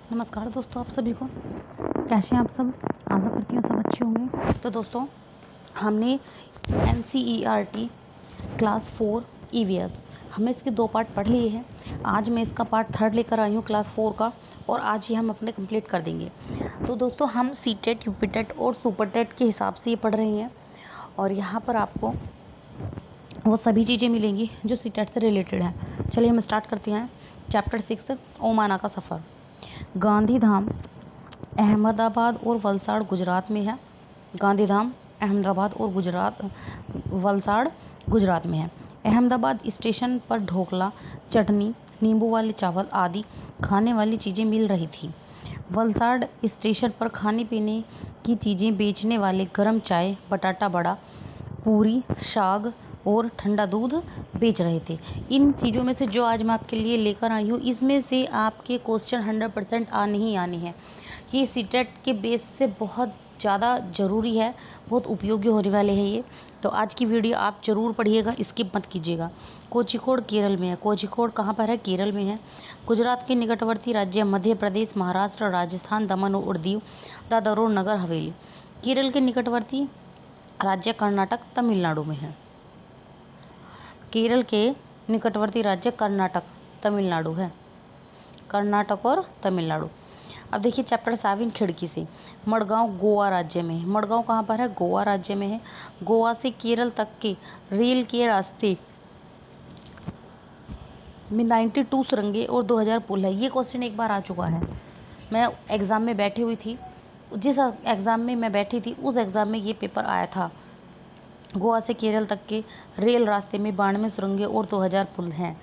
नमस्कार दोस्तों, आप सभी को कैसे हैं आप सब। आशा करती हूँ सब अच्छे होंगे। तो दोस्तों, हमने NCERT क्लास 4 EVS हमने इसके 2 पार्ट पढ़ लिए हैं। आज मैं इसका पार्ट 3 लेकर आई हूँ क्लास 4 का, और आज ही हम अपने कंप्लीट कर देंगे। तो दोस्तों, हम CTET, UPTET और सुपरटेट के हिसाब से ये पढ़ रहे हैं, और यहाँ पर आपको वो सभी चीज़ें मिलेंगी जो CTET से रिलेटेड हैं। चलिए हम स्टार्ट करते हैं। चैप्टर 6, ओमाना का सफ़र। गांधीधाम अहमदाबाद और वलसाड़ गुजरात में है। गांधीधाम अहमदाबाद और वलसाड़ गुजरात में है। अहमदाबाद स्टेशन पर ढोकला, चटनी, नींबू वाले चावल आदि खाने वाली चीज़ें मिल रही थी। वलसाड़ स्टेशन पर खाने पीने की चीज़ें बेचने वाले गरम चाय, बटाटा बड़ा, पूरी, साग और ठंडा दूध बेच रहे थे। इन चीज़ों में से जो आज मैं आपके लिए लेकर आई हूँ, इसमें से आपके क्वेश्चन 100% आने ही आने हैं। ये सीटेट के बेस से बहुत ज़्यादा ज़रूरी है, बहुत उपयोगी होने वाले हैं ये। तो आज की वीडियो आप ज़रूर पढ़िएगा, स्किप मत कीजिएगा। कोझिकोड केरल में है। कोझिकोड कहाँ पर है? केरल में है। गुजरात के निकटवर्ती राज्य मध्य प्रदेश, महाराष्ट्र, राजस्थान, दमन और दीव, दादर और नगर हवेली। केरल के निकटवर्ती राज्य कर्नाटक, तमिलनाडु में है। केरल के निकटवर्ती राज्य कर्नाटक, तमिलनाडु है। कर्नाटक और तमिलनाडु। अब देखिए चैप्टर 7, खिड़की से। मडगांव गोवा राज्य में है। मडगांव कहाँ पर है? गोवा राज्य में है। गोवा से केरल तक के रेल के रास्ते में 92 सुरंगें और 2000 पुल है। ये क्वेश्चन एक बार आ चुका है। मैं एग्ज़ाम में बैठी हुई थी, जिस एग्ज़ाम में मैं बैठी थी उस एग्ज़ाम में ये पेपर आया था। गोवा से केरल तक के रेल रास्ते में 92 सुरंगें और 2000 पुल हैं।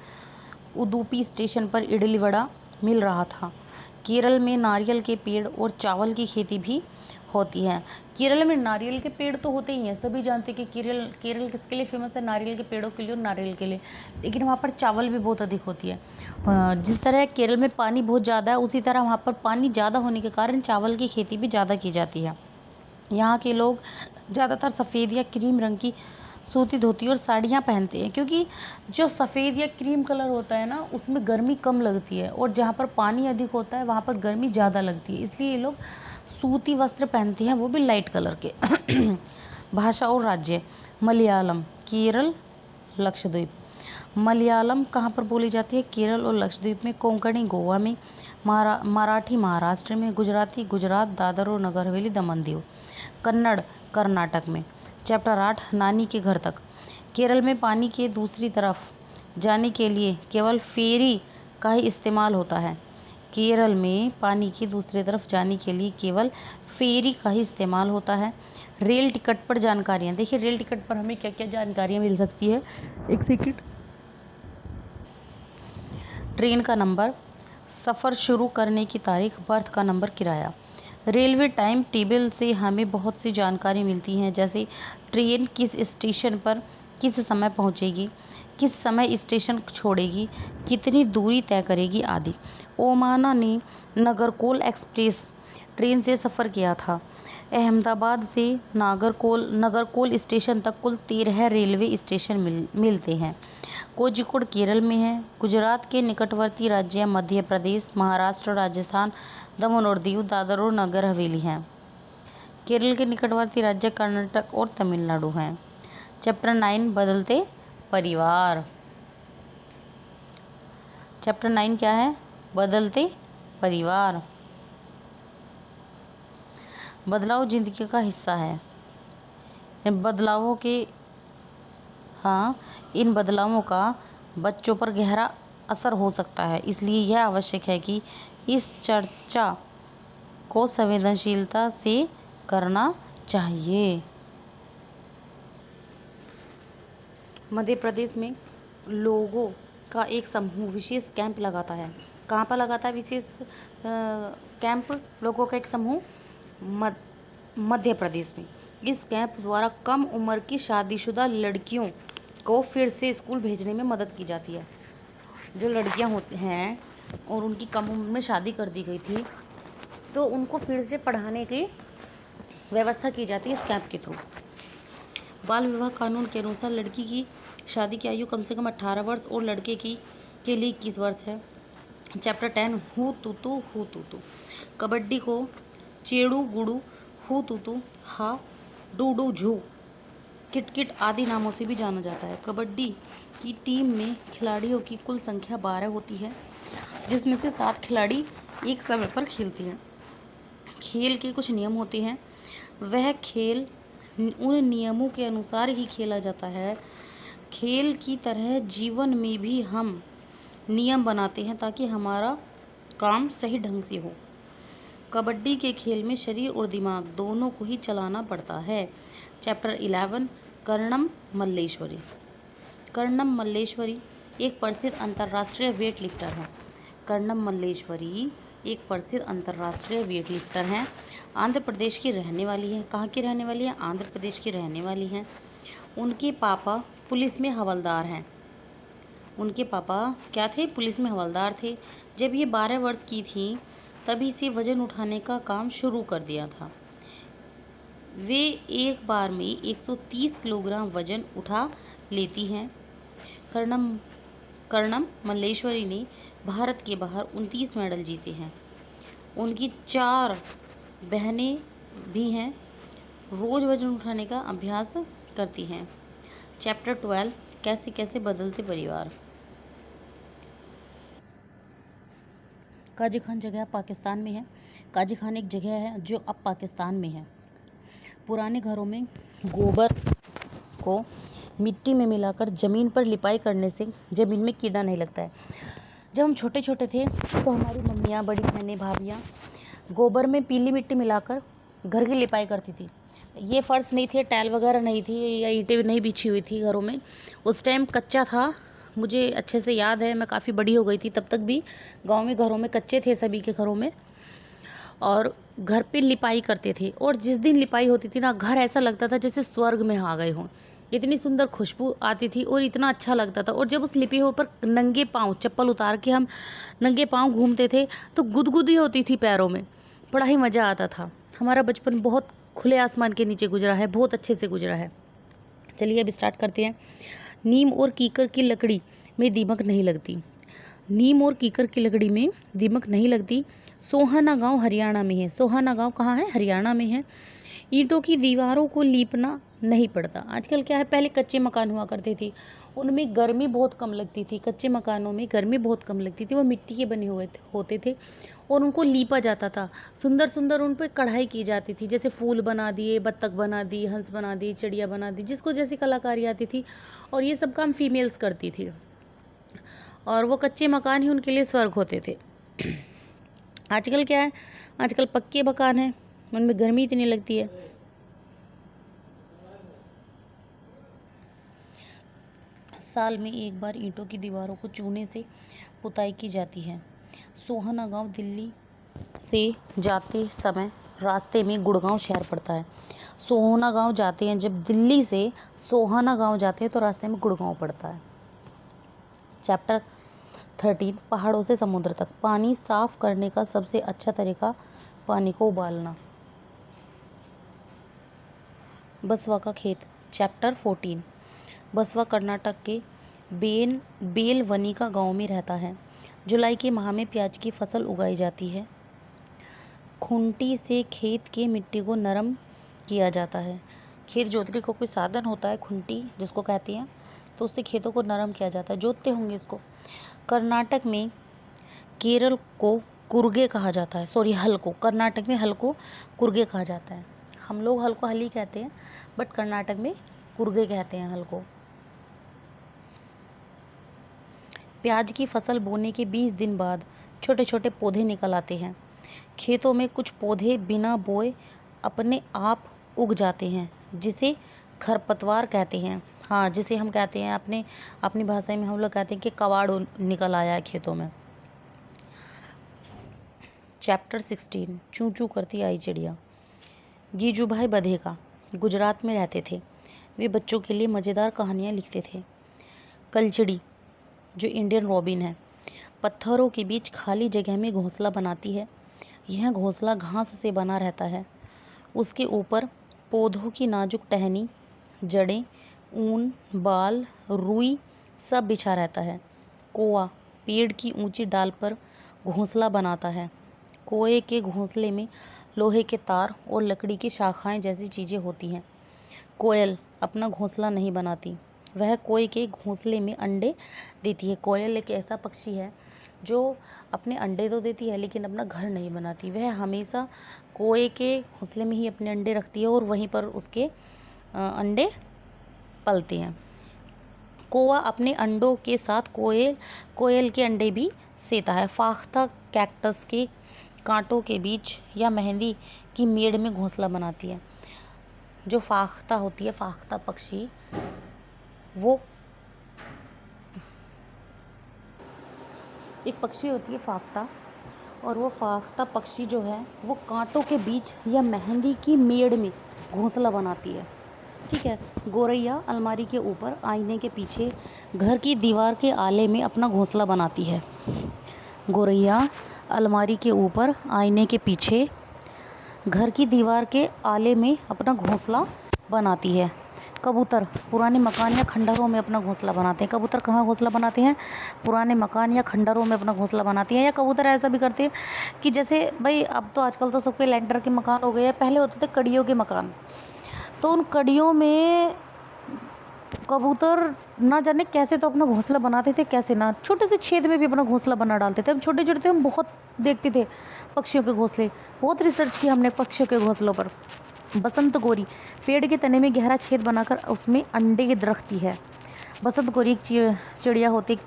उडुपी स्टेशन पर इडली वड़ा मिल रहा था। केरल में नारियल के पेड़ और चावल की खेती भी होती है। केरल में नारियल के पेड़ तो होते ही हैं, सभी जानते हैं कि केरल किसके लिए फेमस है? नारियल के पेड़ों के लिए और नारियल के लिए। लेकिन वहाँ पर चावल भी बहुत अधिक होती है। जिस तरह केरल में पानी बहुत ज़्यादा है, उसी तरह वहाँ पर पानी ज़्यादा होने के कारण चावल की खेती भी ज़्यादा की जाती है। यहाँ के लोग ज़्यादातर सफ़ेद या क्रीम रंग की सूती धोती और साड़ियाँ पहनते हैं, क्योंकि जो सफ़ेद या क्रीम कलर होता है ना, उसमें गर्मी कम लगती है, और जहाँ पर पानी अधिक होता है वहाँ पर गर्मी ज़्यादा लगती है। इसलिए ये लोग सूती वस्त्र पहनते हैं, वो भी लाइट कलर के। भाषा और राज्य। मलयालम, केरल, लक्षद्वीप। मलयालम कहाँ पर बोली जाती है? केरल और लक्षद्वीप में। कोंकणी गोवा में। मराठी महाराष्ट्र में। गुजराती गुजरात, दादर और नगर हवेली, दमन दीव। कन्नड़ कर्नाटक में। चैप्टर 8, नानी के घर तक। केरल में पानी के दूसरी तरफ जाने के लिए केवल फेरी का ही इस्तेमाल होता है। केरल में पानी की दूसरी तरफ जाने के लिए केवल फेरी का ही इस्तेमाल होता है। रेल टिकट पर जानकारियाँ। देखिए रेल टिकट पर हमें क्या क्या जानकारियाँ मिल सकती है। एक सेकंड। ट्रेन का नंबर, सफ़र शुरू करने की तारीख, बर्थ का नंबर, किराया। रेलवे टाइम टेबल से हमें बहुत सी जानकारी मिलती हैं, जैसे ट्रेन किस स्टेशन पर किस समय पहुंचेगी, किस समय स्टेशन छोड़ेगी, कितनी दूरी तय करेगी आदि। ओमाना ने नागरकोल ट्रेन से सफ़र किया था। अहमदाबाद से नागरकोल स्टेशन तक कुल 13 रेलवे स्टेशन मिलते हैं। कोझिकोड केरल में है। गुजरात के निकटवर्ती राज्य मध्य प्रदेश, महाराष्ट्र, राजस्थान, दमन और दीव, दादर और नगर हवेली हैं। केरल के निकटवर्ती राज्य कर्नाटक और तमिलनाडु हैं। चैप्टर 9, बदलते परिवार। चैप्टर 9 क्या है? बदलते परिवार। बदलाव जिंदगी का हिस्सा है। इन बदलावों का बच्चों पर गहरा असर हो सकता है, इसलिए यह आवश्यक है कि इस चर्चा को संवेदनशीलता से करना चाहिए। मध्य प्रदेश में लोगों का एक समूह विशेष कैंप लगाता है। कहाँ पर लगाता है विशेष कैंप? लोगों का एक समूह मध्य प्रदेश में। इस कैंप द्वारा कम उम्र की शादीशुदा लड़कियों को फिर से स्कूल भेजने में मदद की जाती है। जो लड़कियां होती हैं और उनकी कम उम्र में शादी कर दी गई थी, तो उनको फिर से पढ़ाने की व्यवस्था की जाती है इस कैंप के थ्रू। बाल विवाह कानून के अनुसार लड़की की शादी की आयु कम से कम 18 वर्ष और लड़के के लिए 21 वर्ष है। चैप्टर 10 हु तू। कबड्डी को चेड़ू गुड़ू, हु तू, हा, डू झू, किटकिट आदि नामों से भी जाना जाता है। कबड्डी की टीम में खिलाड़ियों की कुल संख्या 12 होती है, जिसमें से 7 खिलाड़ी एक समय पर खेलते हैं। खेल के कुछ नियम होते हैं। वह खेल उन नियमों के अनुसार ही खेला जाता है। खेल की तरह जीवन में भी हम नियम बनाते हैं ताकि हमारा काम सही ढंग से हो। कबड्डी के खेल में शरीर और दिमाग दोनों को ही चलाना पड़ता है। चैप्टर 11 कर्णम मल्लेश्वरी। कर्णम मल्लेश्वरी एक प्रसिद्ध अंतर्राष्ट्रीय वेट लिफ्टर है। कर्णम मल्लेश्वरी एक प्रसिद्ध अंतर्राष्ट्रीय वेट लिफ्टर हैं। आंध्र प्रदेश की रहने वाली है। कहाँ की रहने वाली है? आंध्र प्रदेश की रहने वाली हैं। उनके पापा पुलिस में हवलदार हैं। उनके पापा क्या थे? पुलिस में हवलदार थे। जब ये 12 वर्ष की थी तभी से वजन उठाने का काम शुरू कर दिया था। वे एक बार में 130 किलोग्राम वजन उठा लेती हैं। कर्णम मल्लेश्वरी ने भारत के बाहर 29 मेडल जीते हैं। उनकी 4 बहनें भी हैं। रोज़ वजन उठाने का अभ्यास करती हैं। चैप्टर 12 कैसे कैसे बदलते परिवार। काजी खान जगह पाकिस्तान में है। काजी खान एक जगह है जो अब पाकिस्तान में है। पुराने घरों में गोबर को मिट्टी में मिलाकर ज़मीन पर लिपाई करने से ज़मीन में कीड़ा नहीं लगता है। जब हम छोटे छोटे थे तो हमारी मम्मियाँ, बड़ी बहनें, भाभियाँ गोबर में पीली मिट्टी मिलाकर घर की लिपाई करती थी। ये फर्श नहीं थे, टाइल वगैरह नहीं थी या ईंटें नहीं बिछी हुई थी घरों में। उस टाइम कच्चा था। मुझे अच्छे से याद है, मैं काफ़ी बड़ी हो गई थी तब तक भी गांव में घरों में कच्चे थे सभी के घरों में, और घर पे लिपाई करते थे। और जिस दिन लिपाई होती थी ना, घर ऐसा लगता था जैसे स्वर्ग में आ गए हों। इतनी सुंदर खुशबू आती थी और इतना अच्छा लगता था। और जब उस लिपि पर नंगे पाँव, चप्पल उतार के हम नंगे पाँव घूमते थे तो गुदगुदी होती थी पैरों में। बड़ा ही मज़ा आता था। हमारा बचपन बहुत खुले आसमान के नीचे गुजरा है, बहुत अच्छे से गुजरा है। चलिए अब स्टार्ट करते हैं। नीम और कीकर की लकड़ी में दीमक नहीं लगती। नीम और कीकर की लकड़ी में दीमक नहीं लगती। सोहाना गांव हरियाणा में है। सोहाना गांव कहाँ है? हरियाणा में है। ईंटों की दीवारों को लीपना नहीं पड़ता। आजकल क्या है, पहले कच्चे मकान हुआ करते थे, उनमें गर्मी बहुत कम लगती थी। कच्चे मकानों में गर्मी बहुत कम लगती थी। वो मिट्टी के बने हुए होते थे और उनको लीपा जाता था। सुंदर सुंदर उन पर कढ़ाई की जाती थी, जैसे फूल बना दिए, बत्तख बना दी, हंस बना दी, चिड़िया बना दी, जिसको जैसी कलाकारी आती थी। और ये सब काम फीमेल्स करती थी और वो कच्चे मकान ही उनके लिए स्वर्ग होते थे। आजकल क्या है, आजकल पक्के मकान हैं, उनमें गर्मी इतनी लगती है। साल में एक बार ईंटों की दीवारों को चूने से पुताई की जाती है। सोहाना गांव दिल्ली से जाते समय रास्ते में गुड़गांव शहर पड़ता है। सोहाना गांव जाते हैं, जब दिल्ली से सोहाना गांव जाते हैं तो रास्ते में गुड़गांव पड़ता है। चैप्टर 13 पहाड़ों से समुद्र तक। पानी साफ करने का सबसे अच्छा तरीका पानी को उबालना। बसवा का खेत। चैप्टर 14 बसवा कर्नाटक के बेलवनिका गांव में रहता है। जुलाई के माह में प्याज की फसल उगाई जाती है। खुंटी से खेत की मिट्टी को नरम किया जाता है। खेत जोतने को कोई साधन होता है, खुंटी जिसको कहते हैं, तो उससे खेतों को नरम किया जाता है। जोतते होंगे इसको। कर्नाटक में केरल को कुर्गे कहा जाता है। सॉरी, हल को। कर्नाटक में हल को कुर्गे कहा जाता है। हम लोग हल को हल ही कहते हैं, बट कर्नाटक में कुर्गे कहते हैं हल को। प्याज की फसल बोने के 20 दिन बाद छोटे छोटे पौधे निकल आते हैं। खेतों में कुछ पौधे बिना बोए अपने आप उग जाते हैं, जिसे खरपतवार कहते हैं। हाँ, जिसे हम कहते हैं अपनी भाषा में हम लोग कहते हैं कि कबाड़ निकल आया है खेतों में। चैप्टर 16 चूं चूं करती आई चिड़िया। गीजूभाई बधेका गुजरात में रहते थे। वे बच्चों के लिए मज़ेदार कहानियाँ लिखते थे। कलचड़ी जो इंडियन रॉबिन है, पत्थरों के बीच खाली जगह में घोंसला बनाती है। यह घोंसला घास से बना रहता है। उसके ऊपर पौधों की नाजुक टहनी, जड़ें, ऊन, बाल, रुई सब बिछा रहता है। कौवा पेड़ की ऊंची डाल पर घोंसला बनाता है। कोए के घोंसले में लोहे के तार और लकड़ी की शाखाएं जैसी चीज़ें होती हैं। कोयल अपना घोंसला नहीं बनाती, वह कोए के घोंसले में अंडे देती है। कोयल एक ऐसा पक्षी है जो अपने अंडे तो देती है लेकिन अपना घर नहीं बनाती। वह हमेशा कोए के घोंसले में ही अपने अंडे रखती है और वहीं पर उसके अंडे पलते हैं। कौवा अपने अंडों के साथ कोयल के अंडे भी सेता है। फाख्ता कैक्टस के कांटों के बीच या मेहंदी की मेड़ में घोंसला बनाती है। जो फाख्ता होती है, फाख्ता पक्षी, वो एक पक्षी होती है फाख्ता, और वो फाख्ता पक्षी जो है वो कांटों के बीच या मेहंदी की मेड़ में घोंसला बनाती है। ठीक है। गोरैया अलमारी के ऊपर आईने के पीछे घर की दीवार के आले में अपना घोंसला बनाती है। गोरैया अलमारी के ऊपर आईने के पीछे घर की दीवार के आले में अपना घोंसला बनाती है। कबूतर पुराने मकान या खंडहरों में अपना घोंसला बनाते हैं। कबूतर कहाँ घोंसला बनाते हैं? पुराने मकान या खंडहरों में अपना घोंसला बनाती हैं। या कबूतर ऐसा भी करते हैं कि जैसे भाई अब तो आजकल तो सबके लेंटर के मकान हो गए हैं, पहले होते थे कड़ियों के मकान, तो उन कड़ियों में कबूतर ना जाने कैसे तो अपना घोंसला बनाते थे, कैसे ना, छोटे से छेद में भी अपना घोंसला बना डालते थे। हम छोटे छोटे थे, हम बहुत देखते थे पक्षियों के घोंसले, बहुत रिसर्च किया हमने पक्षियों के घोंसलों पर। बसंत गोरी पेड़ के तने में गहरा छेद बनाकर उसमें अंडे रखती है। बसंत गोरी एक चिड़िया होती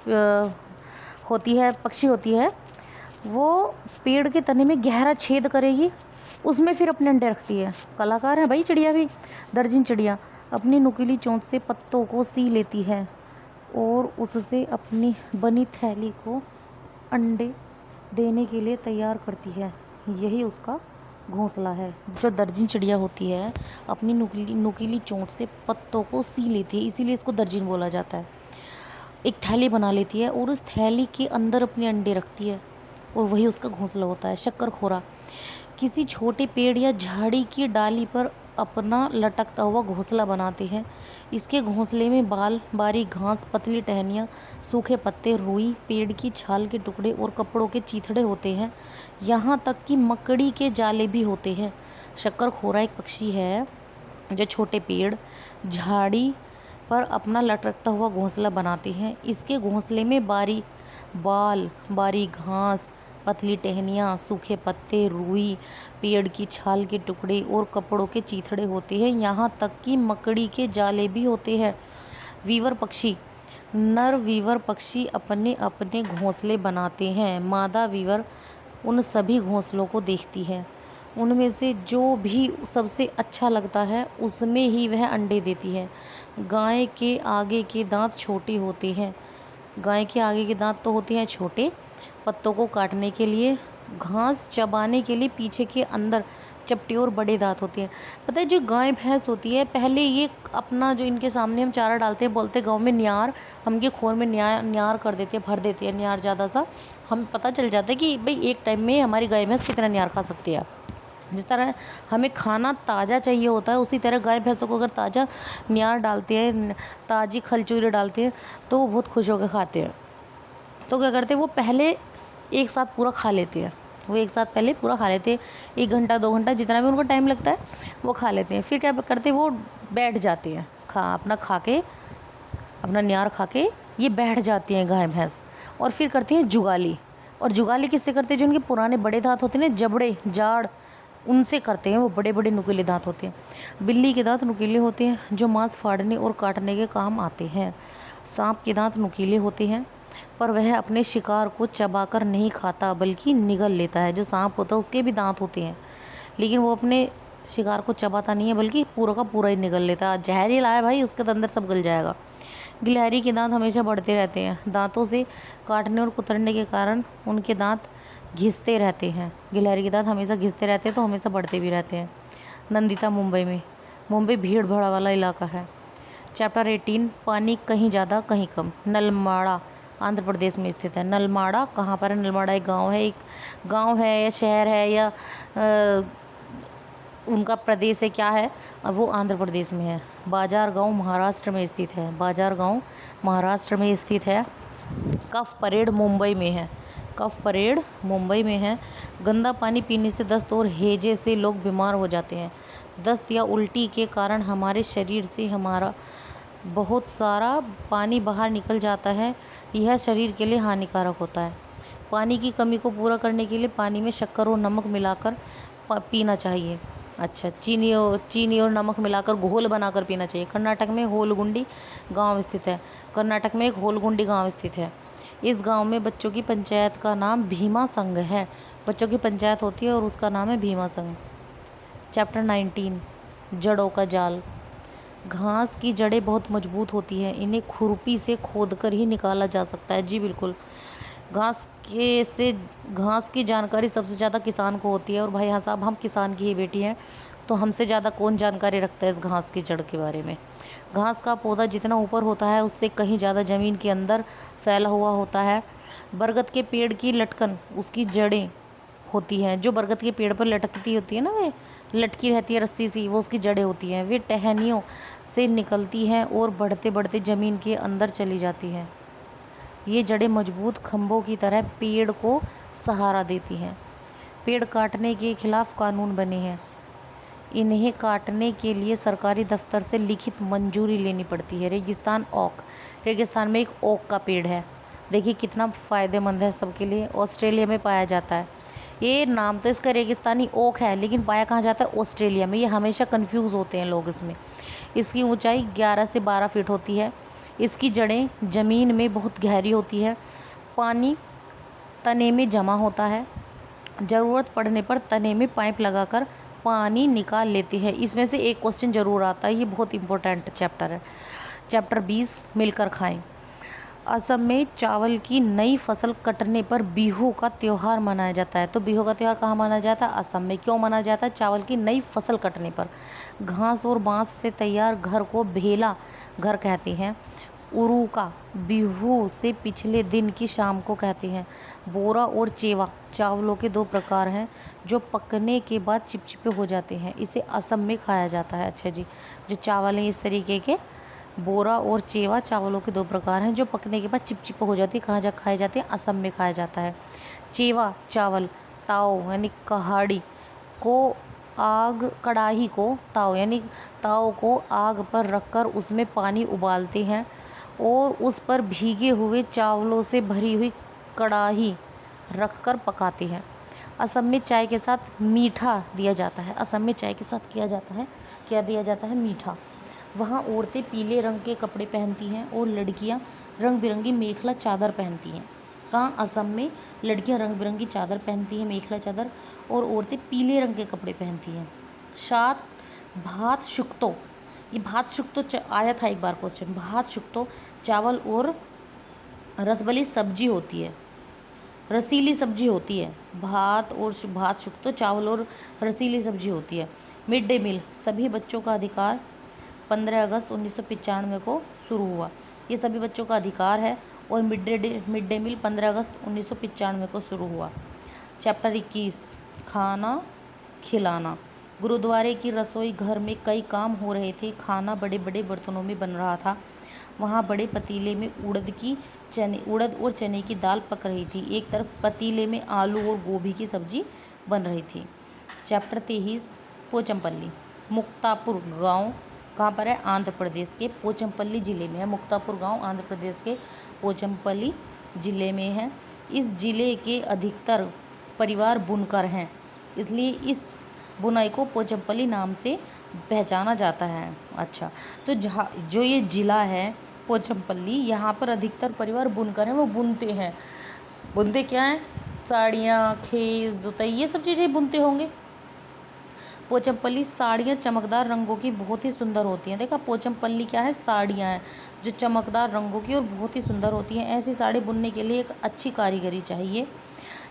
है, पक्षी होती है, वो पेड़ के तने में गहरा छेद करेगी, उसमें फिर अपने अंडे रखती है। कलाकार है भाई चिड़िया भी। दर्जन चिड़िया अपनी नुकीली चोंच से पत्तों को सी लेती है और उससे अपनी बनी थैली को अंडे देने के लिए तैयार करती है। यही उसका घोंसला है। जो दर्जन चिड़िया होती है अपनी नुकीली चोंच से पत्तों को सी लेती है, इसीलिए इसको दर्जन बोला जाता है। एक थैली बना लेती है और उस थैली के अंदर अपने अंडे रखती है और वही उसका घोंसला होता है। शक्करखोरा किसी छोटे पेड़ या झाड़ी की डाली पर अपना लटकता हुआ घोंसला बनाते हैं। इसके घोंसले में बाल, बारीक घास, पतली टहनियाँ, सूखे पत्ते, रुई, पेड़ की छाल के टुकड़े और कपड़ों के चीथड़े होते हैं। यहाँ तक कि मकड़ी के जाले भी होते हैं। शक्करखोरा एक पक्षी है जो छोटे पेड़, झाड़ी पर अपना लटकता हुआ घोंसला बनाते हैं। इसके घोंसले में बाल, बारीक घास, पतली टहनियाँ, सूखे पत्ते, रुई, पेड़ की छाल के टुकड़े और कपड़ों के चीथड़े होते हैं। यहाँ तक कि मकड़ी के जाले भी होते हैं। वीवर पक्षी नर वीवर पक्षी अपने अपने घोंसले बनाते हैं। मादा वीवर उन सभी घोंसलों को देखती है। उनमें से जो भी सबसे अच्छा लगता है उसमें ही वह अंडे देती है। गाय के आगे के दांत छोटे होते हैं। गाय के आगे के दांत तो होते हैं छोटे, पत्तों को काटने के लिए, घास चबाने के लिए पीछे के अंदर चपटे और बड़े दांत होते हैं। पता है जो गाय भैंस होती है, पहले ये अपना जो इनके सामने हम चारा डालते हैं, बोलते गांव में न्यार, हम के खोर में न्यार कर देते हैं, भर देते हैं न्यार ज़्यादा सा। हम पता चल जाता है कि भाई एक टाइम में हमारी गाय भैंस कितना न्यार खा सकती है। जिस तरह हमें खाना ताज़ा चाहिए होता है, उसी तरह गाय भैंसों को अगर ताज़ा न्यार डालते हैं, ताज़ी खलचूरी डालते हैं, तो वो बहुत खुश होकर खाते हैं। तो क्या करते हैं, वो पहले एक साथ पूरा खा लेते हैं। वो एक साथ पहले पूरा खा लेते हैं, 1 घंटा 2 घंटा जितना भी उनको टाइम लगता है वो खा लेते हैं। फिर क्या करते हैं, वो बैठ जाते हैं, अपना न्यार खा के ये बैठ जाती हैं गाय भैंस। और फिर करते हैं जुगाली। और जुगाली किससे करते हैं? जो उनके पुराने बड़े दांत होते हैं ना, जबड़े जाड़, उनसे करते हैं। वो बड़े बड़े नुकीले दांत होते हैं। बिल्ली के दांत नुकीले होते हैं जो मांस फाड़ने और काटने के काम आते हैं। सांप के दांत नुकीले होते हैं पर वह अपने शिकार को चबाकर नहीं खाता बल्कि निगल लेता है। जो सांप होता है उसके भी दांत होते हैं लेकिन वो अपने शिकार को चबाता नहीं है बल्कि पूरा का पूरा ही निगल लेता है। जहरीला है भाई, उसके अंदर सब गल जाएगा। गिलहरी के दांत हमेशा बढ़ते रहते हैं। दांतों से काटने और कुतरने के कारण उनके दांत घिसते रहते हैं। गिलहरी के दांत हमेशा घिसते रहते हैं तो हमेशा बढ़ते भी रहते हैं। नंदिता मुंबई भीड़ भाड़ वाला इलाका है। चैप्टर 18 पानी कहीं ज़्यादा कहीं कम। नलमाड़ा आंध्र प्रदेश में स्थित है। नलमाड़ा कहाँ पर है? नलमाड़ा एक गांव है या शहर है या उनका प्रदेश है, क्या है? वो आंध्र प्रदेश में है। बाजार गांव महाराष्ट्र में स्थित है। बाजार गांव महाराष्ट्र में स्थित है। कफ परेड मुंबई में है। कफ परेड मुंबई में है। गंदा पानी पीने से दस्त और हैजे से लोग बीमार हो जाते हैं। दस्त या उल्टी के कारण हमारे शरीर से हमारा बहुत सारा पानी बाहर निकल जाता है। यह शरीर के लिए हानिकारक होता है। पानी की कमी को पूरा करने के लिए पानी में शक्कर और नमक मिलाकर पीना चाहिए। अच्छा, चीनी और नमक मिलाकर घोल बनाकर पीना चाहिए। कर्नाटक में होलगुंडी गांव स्थित है। कर्नाटक में एक होलगुंडी गांव स्थित है। इस गांव में बच्चों की पंचायत का नाम भीमा संघ है। बच्चों की पंचायत होती है और उसका नाम है भीमा संघ। चैप्टर 19 जड़ों का जाल। घास की जड़ें बहुत मजबूत होती हैं। इन्हें खुरपी से खोदकर ही निकाला जा सकता है। जी बिल्कुल, घास की जानकारी सबसे ज़्यादा किसान को होती है। और भाई हाँ साहब, हम किसान की ही बेटी हैं, तो हमसे ज़्यादा कौन जानकारी रखता है इस घास की जड़ के बारे में। घास का पौधा जितना ऊपर होता है उससे कहीं ज़्यादा ज़मीन के अंदर फैला हुआ होता है। बरगद के पेड़ की लटकन उसकी जड़ें होती हैं। जो बरगद के पेड़ पर लटकती होती है ना, वे लटकी रहती है रस्सी सी, वो उसकी जड़ें होती हैं। वे टहनियों से निकलती हैं और बढ़ते बढ़ते ज़मीन के अंदर चली जाती हैं। ये जड़ें मजबूत खंभों की तरह पेड़ को सहारा देती हैं। पेड़ काटने के खिलाफ कानून बने हैं। इन्हें काटने के लिए सरकारी दफ्तर से लिखित मंजूरी लेनी पड़ती है। रेगिस्तान ओक। रेगिस्तान में एक ओक का पेड़ है। देखिए कितना फ़ायदेमंद है सबके लिए। ऑस्ट्रेलिया में पाया जाता है। ये नाम तो इसका रेगिस्तानी ओक है, लेकिन पाया कहाँ जाता है? ऑस्ट्रेलिया में। ये हमेशा कंफ्यूज होते हैं लोग इसमें। इसकी ऊंचाई 11 से 12 फीट होती है। इसकी जड़ें ज़मीन में बहुत गहरी होती है। पानी तने में जमा होता है। ज़रूरत पड़ने पर तने में पाइप लगाकर पानी निकाल लेती है। इसमें से एक क्वेश्चन ज़रूर आता है, ये बहुत इंपॉर्टेंट चैप्टर है। चैप्टर 20 मिलकर खाएं। असम में चावल की नई फसल कटने पर बिहू का त्यौहार मनाया जाता है। तो बिहू का त्यौहार कहाँ मनाया जाता है? असम में। क्यों मनाया जाता है? चावल की नई फसल कटने पर। घास और बांस से तैयार घर को भेला घर कहते हैं। उरुका बिहू से पिछले दिन की शाम को कहते हैं। बोरा और चेवा चावलों के दो प्रकार हैं जो पकने के बाद चिपचिपे हो जाते हैं। इसे असम में खाया जाता है। अच्छा जी, जो चावल हैं इस तरीके के, बोरा और चेवा चावलों के दो प्रकार हैं जो पकने के बाद चिपचिपे हो जाती है। कहाँ जा खाए जाते हैं? असम में खाया जाता है। चेवा चावल ताओ यानी कहाड़ी को कड़ाही को ताओ यानी ताओ को आग पर रखकर उसमें पानी उबालते हैं और उस पर भीगे हुए चावलों से भरी हुई कड़ाही रखकर पकाते हैं। असम में चाय के साथ मीठा दिया जाता है। असम में चाय के साथ क्या दिया जाता है? मीठा। वहाँ औरतें पीले रंग के कपड़े पहनती हैं और लड़कियाँ रंग बिरंगी मेखला चादर पहनती हैं। कहाँ? असम में लड़कियाँ रंग बिरंगी चादर पहनती हैं, मेखला चादर, और औरतें पीले रंग के कपड़े पहनती हैं। सात भात शुक्तो। ये भात शुक्तो आया था एक बार क्वेश्चन। भात शुक्तो चावल और रसबली सब्जी होती है, रसीली सब्जी होती है। भात शुक्तो चावल और रसीली सब्जी होती है। मिड डे मील सभी बच्चों का अधिकार 15 अगस्त 1995 को शुरू हुआ। ये सभी बच्चों का अधिकार है और मिड डे मील 15 अगस्त 1995 को शुरू हुआ। चैप्टर 21 खाना खिलाना। गुरुद्वारे की रसोई घर में कई काम हो रहे थे। खाना बड़े बड़े बर्तनों में बन रहा था। वहाँ बड़े पतीले में उड़द और चने की दाल पक रही थी। एक तरफ पतीले में आलू और गोभी की सब्जी बन रही थी। चैप्टर 23 पोचमपल्ली। मुक्तापुर गांव कहाँ पर है? आंध्र प्रदेश के पोचमपल्ली ज़िले में है। मुक्तापुर गांव आंध्र प्रदेश के पोचमपल्ली ज़िले में है। इस ज़िले के अधिकतर परिवार बुनकर हैं, इसलिए इस बुनाई को पोचमपल्ली नाम से पहचाना जाता है। अच्छा, तो जो ये ज़िला है पोचमपल्ली, यहाँ पर अधिकतर परिवार बुनकर हैं। वो बुनते हैं। बुनते क्या हैं? साड़ियाँ, खेस, दुतई, ये सब चीज़ें बुनते होंगे। पोचमपल्ली साड़ियाँ चमकदार रंगों की बहुत ही सुंदर होती हैं। देखा, पोचमपल्ली क्या है? साड़ियाँ हैं जो चमकदार रंगों की और बहुत ही सुंदर होती हैं। ऐसी साड़ी बुनने के लिए एक अच्छी कारीगरी चाहिए।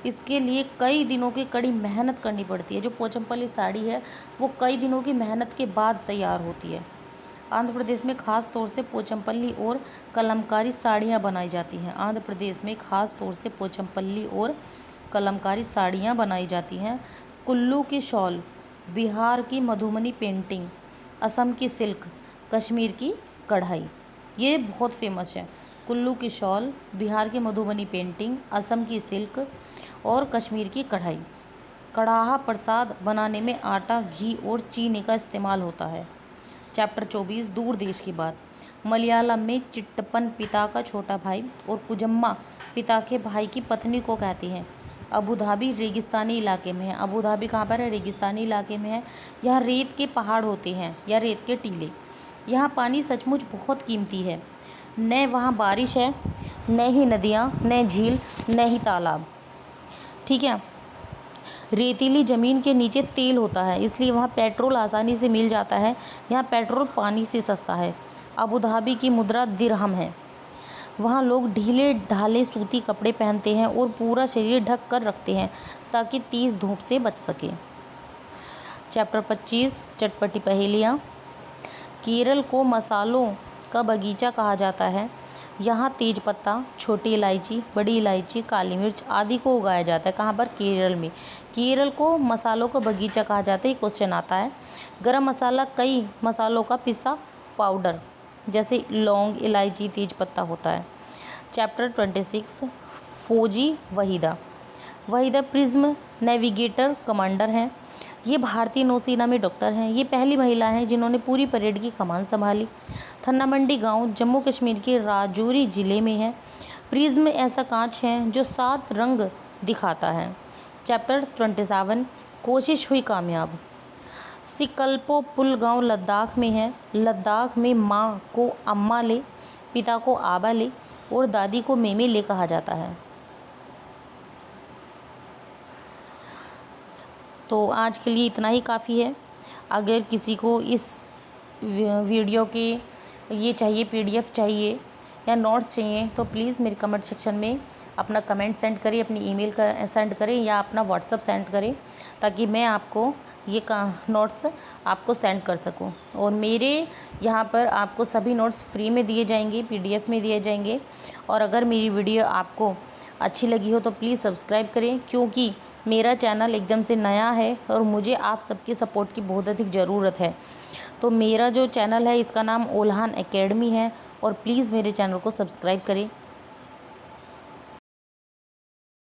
इसके लिए कई दिनों की कड़ी मेहनत करनी पड़ती है। जो पोचमपल्ली साड़ी है वो कई दिनों की मेहनत के बाद तैयार होती है। आंध्र प्रदेश में खास तौर से पोचमपल्ली और कलमकारी साड़ियाँ बनाई जाती हैं। आंध्र प्रदेश में खास तौर से पोचमपल्ली और कलमकारी साड़ियाँ बनाई जाती हैं। कुल्लू की शॉल, बिहार की मधुबनी पेंटिंग, असम की सिल्क, कश्मीर की कढ़ाई, ये बहुत फेमस है। कुल्लू की शॉल, बिहार की मधुबनी पेंटिंग, असम की सिल्क और कश्मीर की कढ़ाई। कढ़ाहा प्रसाद बनाने में आटा, घी और चीनी का इस्तेमाल होता है। चैप्टर 24 दूर देश की बात। मलयालम में चिट्टपन पिता का छोटा भाई और कुजम्मा पिता के भाई की पत्नी को कहती हैं। अबू धाबी रेगिस्तानी इलाके में है। अबू धाबी कहाँ पर है? रेगिस्तानी इलाके में है। यहाँ रेत के पहाड़ होते हैं या रेत के टीले। यहाँ पानी सचमुच बहुत कीमती है। न वहाँ बारिश है, न ही नदियाँ, न झील, न ही तालाब। ठीक है। रेतीली ज़मीन के नीचे तेल होता है, इसलिए वहाँ पेट्रोल आसानी से मिल जाता है। यहाँ पेट्रोल पानी से सस्ता है। अबू धाबी की मुद्रा दिरहम है। वहाँ लोग ढीले ढाले सूती कपड़े पहनते हैं और पूरा शरीर ढक कर रखते हैं ताकि तेज़ धूप से बच सके। चैप्टर 25 चटपटी पहेलियाँ। केरल को मसालों का बगीचा कहा जाता है। यहाँ तेज पत्ता, छोटी इलायची, बड़ी इलायची, काली मिर्च आदि को उगाया जाता है। कहाँ पर? केरल में। केरल को मसालों का बगीचा कहा जाता है। क्वेश्चन आता है। गरम मसाला कई मसालों का पिसा पाउडर जैसे लौंग, इलायची, तेज पत्ता होता है। चैप्टर 26 फौजी Waheeda. Waheeda prism navigator commander हैं। ये भारतीय नौसेना में डॉक्टर हैं। ये पहली महिला हैं जिन्होंने पूरी परेड की कमान संभाली। थन्ना मंडी गांव जम्मू कश्मीर के राजौरी ज़िले में है। प्रिज्म ऐसा कांच है जो 7 रंग दिखाता है। चैप्टर 27 कोशिश हुई कामयाब। सिकल्पो पुल गांव लद्दाख में है। लद्दाख में माँ को अम्मा ले, पिता को आबा ले और दादी को मेमे ले कहा जाता है। तो आज के लिए इतना ही काफ़ी है। अगर किसी को इस वीडियो के ये चाहिए, PDF चाहिए या नोट्स चाहिए तो प्लीज़ मेरे कमेंट सेक्शन में अपना कमेंट सेंड करें, अपनी ईमेल का सेंड करें या अपना व्हाट्सअप सेंड करें ताकि मैं आपको ये नोट्स आपको सेंड कर सकूं। और मेरे यहाँ पर आपको सभी नोट्स फ्री में दिए जाएंगे, PDF में दिए जाएंगे। और अगर मेरी वीडियो आपको अच्छी लगी हो तो प्लीज़ सब्सक्राइब करें, क्योंकि मेरा चैनल एकदम से नया है और मुझे आप सबके सपोर्ट की बहुत अधिक ज़रूरत है। तो मेरा जो चैनल है इसका नाम ओल्हान एकेडमी है और प्लीज़ मेरे चैनल को सब्सक्राइब करें।